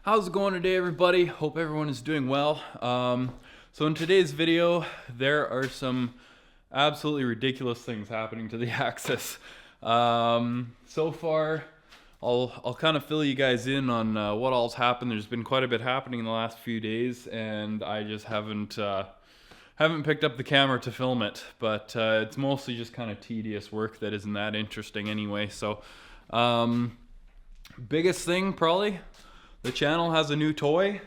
How's it going today, everybody? Hope everyone is doing well. So in today's video, there are some absolutely ridiculous things happening to the Axis. So far, I'll kind of fill you guys in on what all's happened. There's been quite a bit happening in the last few days, and I just haven't picked up the camera to film it. But it's mostly just kind of tedious work that isn't that interesting anyway. So, biggest thing probably. The channel has a new toy.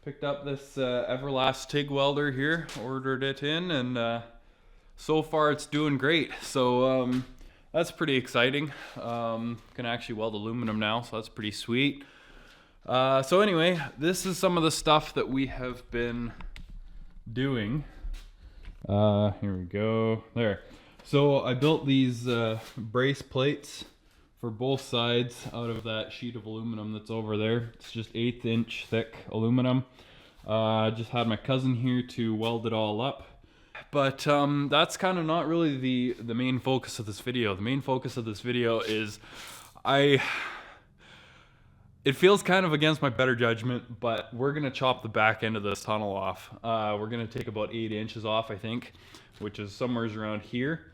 Picked up this Everlast TIG welder here, ordered it in, and so far it's doing great. So that's pretty exciting. Can actually weld aluminum now, so that's pretty sweet. So anyway, this is some of the stuff that we have been doing. Here we go. There. So I built these brace plates for both sides out of that sheet of aluminum that's over there. It's just 1/8 inch thick aluminum. I just had my cousin here to weld it all up. But that's kind of not really the main focus of this video. The main focus of this video is it feels kind of against my better judgment, but we're gonna chop the back end of this tunnel off. We're gonna take about 8 inches off, I think, which is somewhere around here.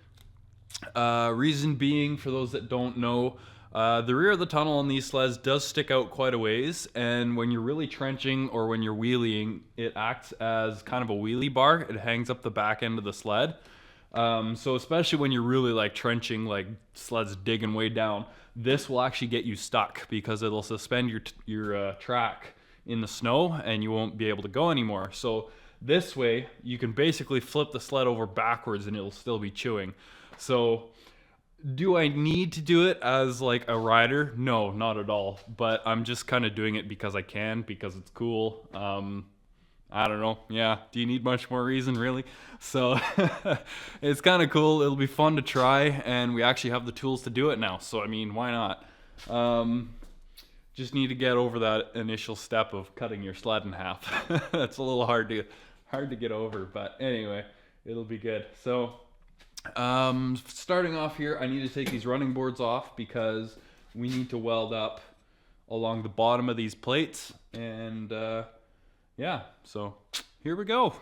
Reason being, for those that don't know, the rear of the tunnel on these sleds does stick out quite a ways, and when you're really trenching or when you're wheeling, it acts as kind of a wheelie bar. It hangs up the back end of the sled. So especially when you're really like trenching, like sleds digging way down, this will actually get you stuck because it'll suspend your track in the snow and you won't be able to go anymore. So this way you can basically flip the sled over backwards and it'll still be chewing. So do I need to do it as like a rider? No, not at all. But I'm just kind of doing it because I can, because it's cool. I don't know. Yeah, do you need much more reason, really? So it's kind of cool. It'll be fun to try, and we actually have the tools to do it now. So I mean, why not? Just need to get over that initial step of cutting your sled in half. That's a little hard to get over, but anyway, it'll be good. So starting off here, I need to take these running boards off because we need to weld up along the bottom of these plates, and yeah, so here we go.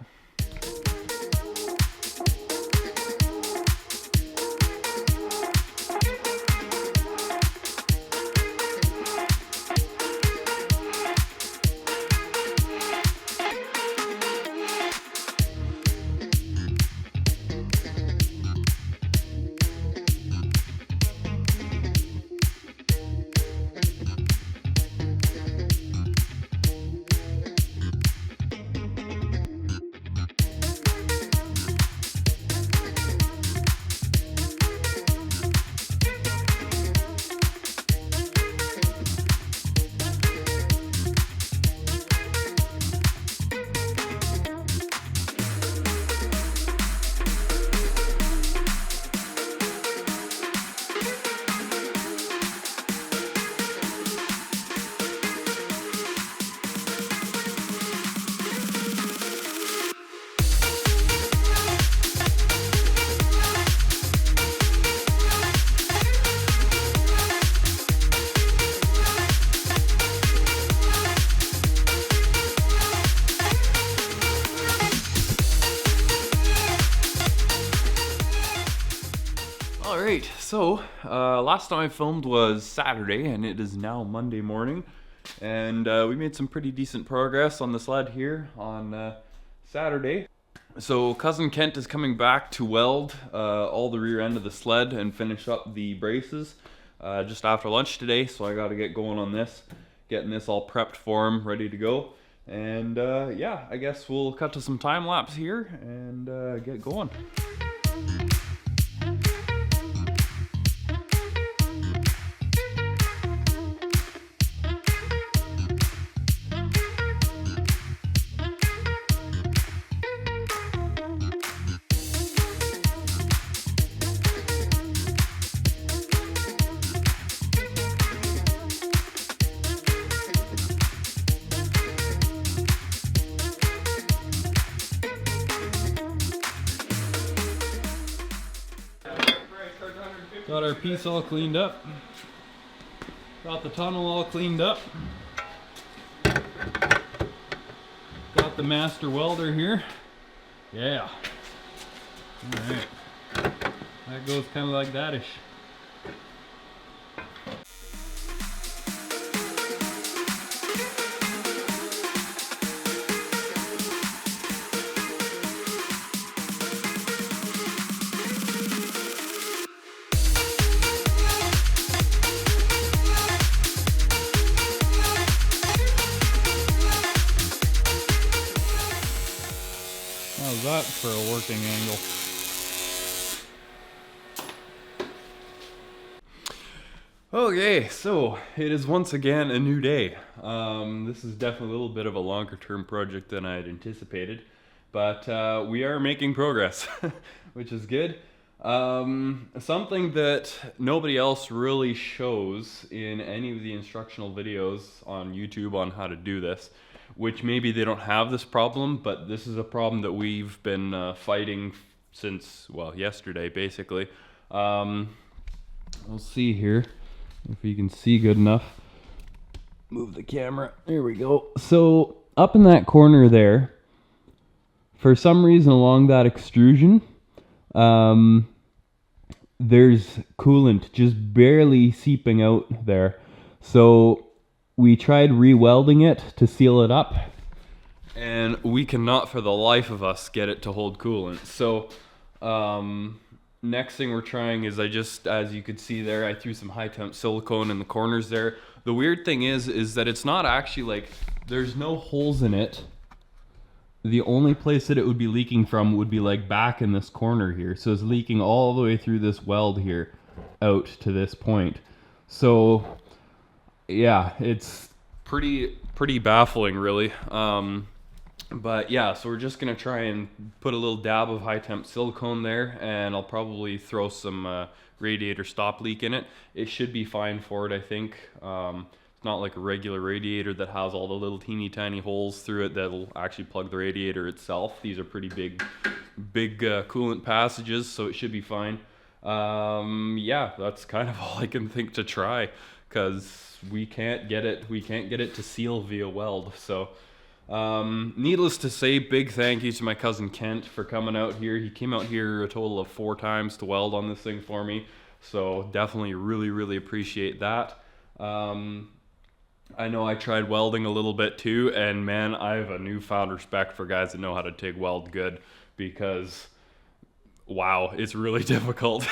Alright, so last time I filmed was Saturday, and it is now Monday morning, and we made some pretty decent progress on the sled here on Saturday. So cousin Kent is coming back to weld all the rear end of the sled and finish up the braces just after lunch today, so I gotta get going on this, getting this all prepped for him, ready to go. And yeah, I guess we'll cut to some time lapse here and get going. Got our piece all cleaned up. Got the tunnel all cleaned up. the master welder here. Yeah. Alright. That goes kind of like that-ish. How's that for a working angle? Okay, so it is once again a new day. This is definitely a little bit of a longer term project than I had anticipated, but we are making progress, which is good. Something that nobody else really shows in any of the instructional videos on YouTube on how to do this, which maybe they don't have this problem, but this is a problem that we've been fighting since, well, yesterday basically. We'll see here if you can see good enough. Move the camera. There we go. So up in that corner there, for some reason along that extrusion, there's coolant just barely seeping out there. So we tried re-welding it to seal it up, and we cannot for the life of us get it to hold coolant. So next thing we're trying is, as you could see there, I threw some high temp silicone in the corners there. The weird thing is that it's not actually like, there's no holes in it. The only place that it would be leaking from would be like back in this corner here. So it's leaking all the way through this weld here out to this point. So yeah, it's pretty baffling really. But yeah, so we're just gonna try and put a little dab of high temp silicone there, and I'll probably throw some radiator stop leak in it. It should be fine for it, I think. It's not like a regular radiator that has all the little teeny tiny holes through it that'll actually plug the radiator itself. These are pretty big coolant passages, so it should be fine. Yeah, that's kind of all I can think to try, because we can't get it to seal via weld. So needless to say, big thank you to my cousin Kent for coming out here. He came out here a total of 4 times to weld on this thing for me, so definitely really appreciate that. I know I tried welding a little bit too, and man, I have a newfound respect for guys that know how to TIG weld good, because wow, it's really difficult.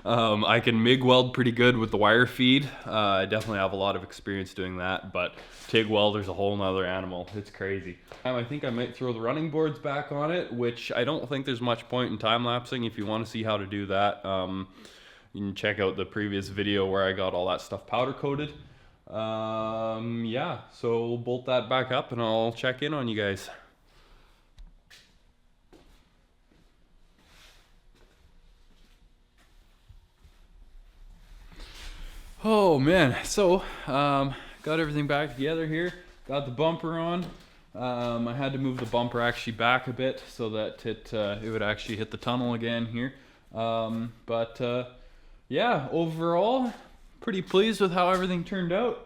I can MIG weld pretty good with the wire feed. I definitely have a lot of experience doing that, but TIG welder's a whole nother animal. It's crazy. I think I might throw the running boards back on it, which I don't think there's much point in time-lapsing. If you want to see how to do that, you can check out the previous video where I got all that stuff powder coated. Yeah, so we'll bolt that back up and I'll check in on you guys. Oh man, so got everything back together here, got the bumper on. I had to move the bumper actually back a bit so that it would actually hit the tunnel again here. Yeah, overall pretty pleased with how everything turned out.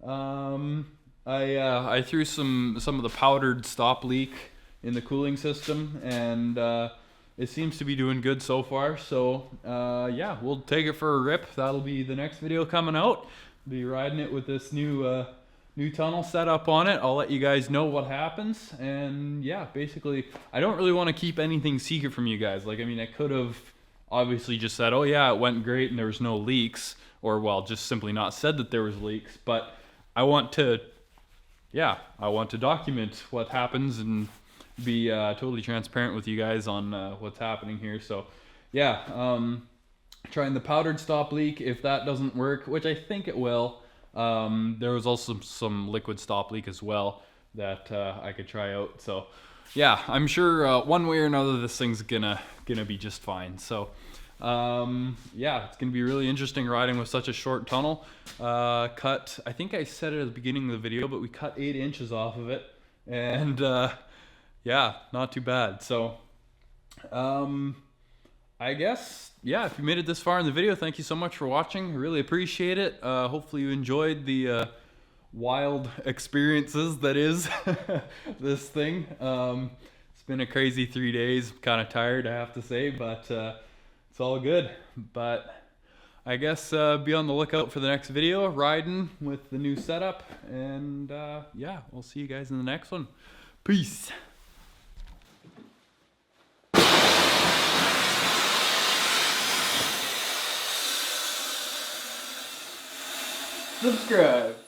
I threw some of the powdered stop leak in the cooling system, and it seems to be doing good so far. So yeah, we'll take it for a rip. That'll be the next video coming out. Be riding it with this new tunnel setup on it. I'll let you guys know what happens. And yeah, basically I don't really want to keep anything secret from you guys. Like, I mean, I could have obviously just said, oh yeah, it went great and there was no leaks, or well, just simply not said that there was leaks. But I want to document what happens and be totally transparent with you guys on what's happening here. So yeah, trying the powdered stop leak. If that doesn't work, which I think it will, there was also some liquid stop leak as well that I could try out. So yeah, I'm sure one way or another this thing's gonna be just fine. So yeah, it's gonna be really interesting riding with such a short tunnel. Cut, I think I said it at the beginning of the video, but we cut 8 inches off of it, and yeah, not too bad. So I guess, yeah, if you made it this far in the video, thank you so much for watching. I really appreciate it. Hopefully you enjoyed the wild experiences that is this thing. It's been a crazy 3 days. Kind of tired, I have to say, but it's all good. But I guess be on the lookout for the next video, riding with the new setup. And yeah, we'll see you guys in the next one. Peace. Subscribe.